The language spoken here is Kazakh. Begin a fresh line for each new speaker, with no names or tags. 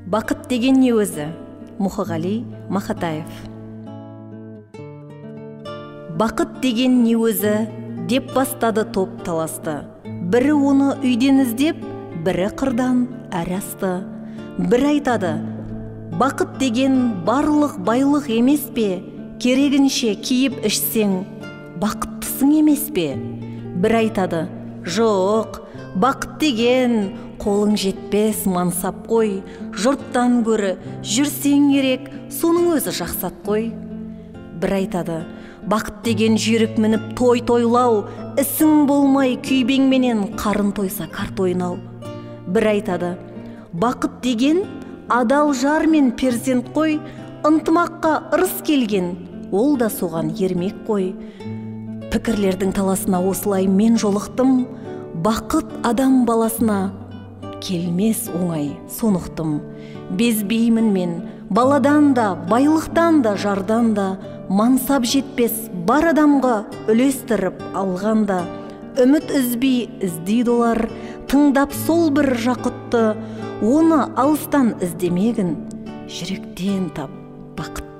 Бақыт деген не өзі? Мұхағали Мақатаев. Бақыт деген не өзі? Деп бастады топ таласты. Бірі оны үйден іздеп, бірі қырдан әрі асты. Бір айтады, бақыт деген барлық байлық емес пе? Керегінше киіп ішсең, бақыттысың емес пе? Бір айтады, жоқ, бақыт деген қолың жетпес мансап қой, жұрттан көрі жүрсең керек, соның өзі жақсат қой. Бір айтады, бақыт деген жүйрік мініп той тойлау, ісің болмай күйбеңменен қарын тойса карта ойнау. Бір айтады, бақыт деген адал жар мен перзент қой, ынтымаққа ырыс келген, ол да соған ермек қой. Пікірлердің таласына осылай мен жолықтым, бақыт адам баласына келмес оңай сонықтым. Безбеймін мен баладан да, байлықтан да, жардан да, мансап жетпес бар адамға үлестіріп алғанда. Үміт үзбей іздейді олар, тыңдап сол бір жақұтты, оны алыстан іздемегін, жүректен тап бақыт.